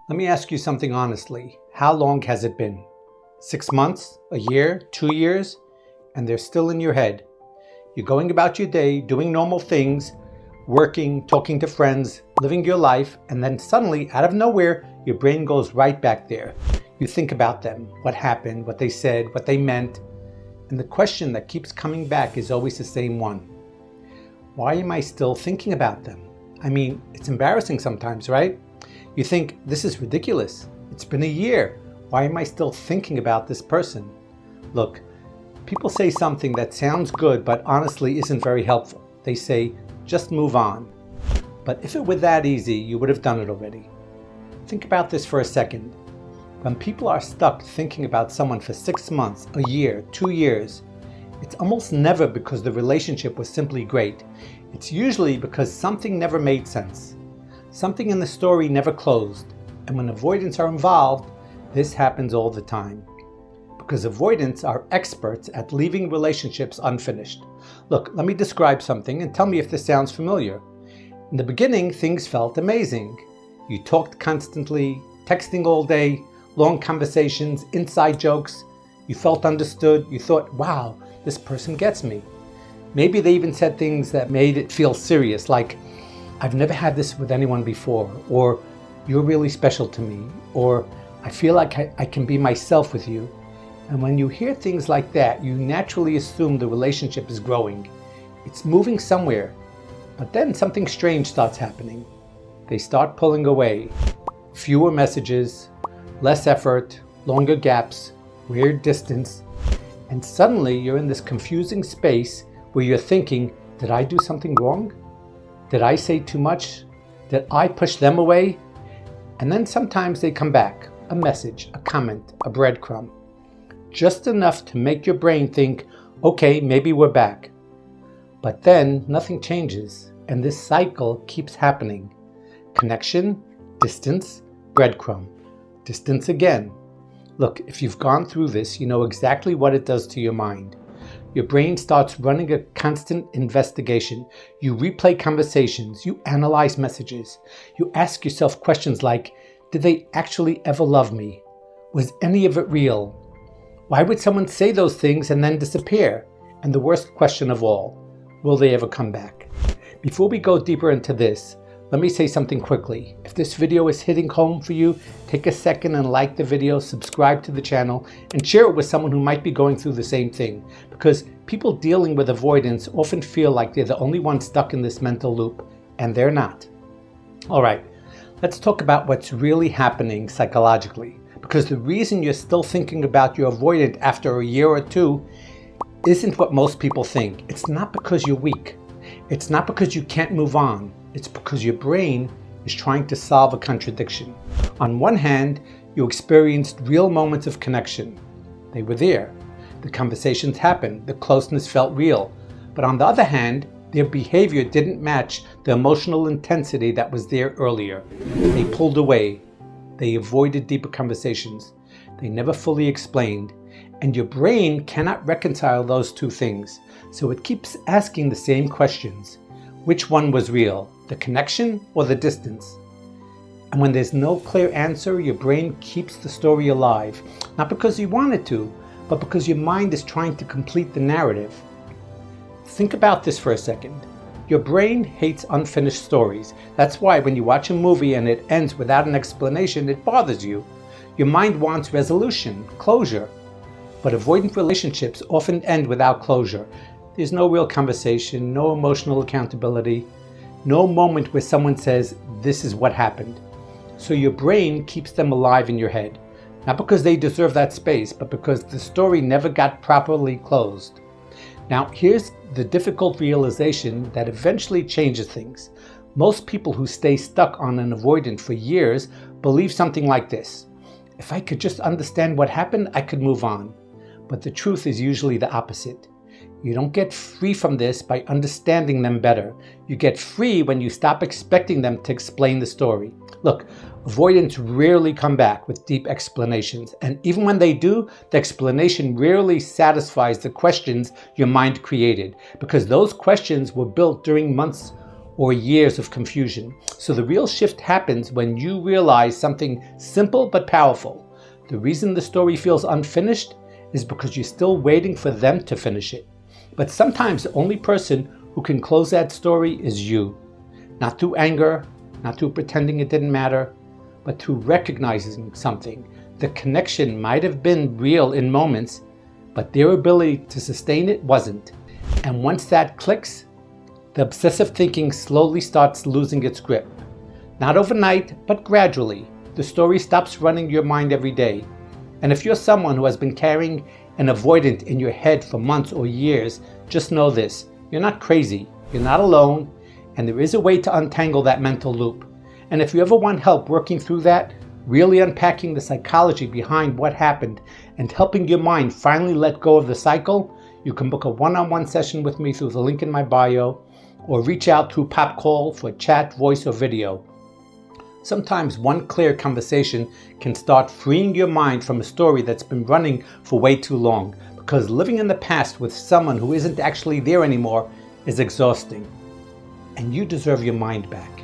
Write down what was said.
Let me ask you something honestly. How long has it been? 6 months? A year? 2 years? And they're still in your head. You're going about your day, doing normal things, working, talking to friends, living your life, and then suddenly, out of nowhere, your brain goes right back there. You think about them, what happened, what they said, what they meant, and the question that keeps coming back is always the same one. Why am I still thinking about them? I mean, it's embarrassing sometimes, right? You think, this is ridiculous. It's been a year. Why am I still thinking about this person? Look, people say something that sounds good, but honestly isn't very helpful. They say, just move on. But if it were that easy, you would have done it already. Think about this for a second. When people are stuck thinking about someone for 6 months, a year, 2 years, it's almost never because the relationship was simply great. It's usually because something never made sense. Something in the story never closed. And when avoidants are involved, this happens all the time. Because avoidants are experts at leaving relationships unfinished. Look, let me describe something and tell me if this sounds familiar. In the beginning, things felt amazing. You talked constantly, texting all day, long conversations, inside jokes. You felt understood. You thought, wow, this person gets me. Maybe they even said things that made it feel serious, like, I've never had this with anyone before, or you're really special to me, or I feel like I can be myself with you. And when you hear things like that, you naturally assume the relationship is growing. It's moving somewhere. But then something strange starts happening. They start pulling away. Fewer messages, less effort, longer gaps, weird distance. And suddenly you're in this confusing space where you're thinking, did I do something wrong? Did I say too much? Did I push them away? And then sometimes they come back, a message, a comment, a breadcrumb. Just enough to make your brain think, okay, maybe we're back. But then nothing changes, and this cycle keeps happening. Connection, distance, breadcrumb, distance again. Look, if you've gone through this, you know exactly what it does to your mind. Your brain starts running a constant investigation. You replay conversations, you analyze messages, you ask yourself questions like, did they actually ever love me? Was any of it real? Why would someone say those things and then disappear? And the worst question of all, will they ever come back? Before we go deeper into this, let me say something quickly. If this video is hitting home for you, take a second and like the video, subscribe to the channel, and share it with someone who might be going through the same thing. Because people dealing with avoidance often feel like they're the only ones stuck in this mental loop, and they're not. All right, let's talk about what's really happening psychologically. Because the reason you're still thinking about your avoidant after a year or two isn't what most people think. It's not because you're weak. It's not because you can't move on. It's because your brain is trying to solve a contradiction. On one hand, you experienced real moments of connection. They were there. The conversations happened. The closeness felt real. But on the other hand, their behavior didn't match the emotional intensity that was there earlier. They pulled away. They avoided deeper conversations. They never fully explained. And your brain cannot reconcile those two things. So it keeps asking the same questions. Which one was real, the connection or the distance? And when there's no clear answer, your brain keeps the story alive, not because you want it to, but because your mind is trying to complete the narrative. Think about this for a second. Your brain hates unfinished stories. That's why when you watch a movie and it ends without an explanation, it bothers you. Your mind wants resolution, closure. But avoidant relationships often end without closure. There's no real conversation, no emotional accountability, no moment where someone says, this is what happened. So your brain keeps them alive in your head, not because they deserve that space, but because the story never got properly closed. Now, here's the difficult realization that eventually changes things. Most people who stay stuck on an avoidant for years believe something like this. If I could just understand what happened, I could move on. But the truth is usually the opposite. You don't get free from this by understanding them better. You get free when you stop expecting them to explain the story. Look, avoidants rarely come back with deep explanations, and even when they do, the explanation rarely satisfies the questions your mind created, because those questions were built during months or years of confusion. So the real shift happens when you realize something simple but powerful. The reason the story feels unfinished is because you're still waiting for them to finish it. But sometimes the only person who can close that story is you. Not through anger, not through pretending it didn't matter, but through recognizing something. The connection might have been real in moments, but their ability to sustain it wasn't. And once that clicks, the obsessive thinking slowly starts losing its grip. Not overnight, but gradually. The story stops running your mind every day. And if you're someone who has been carrying an avoidant in your head for months or years, just know this: you're not crazy, you're not alone, and there is a way to untangle that mental loop. And if you ever want help working through that, really unpacking the psychology behind what happened and helping your mind finally let go of the cycle, you can book a one-on-one session with me through the link in my bio, or reach out through Pop Call for chat, voice, or video. Sometimes one clear conversation can start freeing your mind from a story that's been running for way too long, because living in the past with someone who isn't actually there anymore is exhausting. And you deserve your mind back.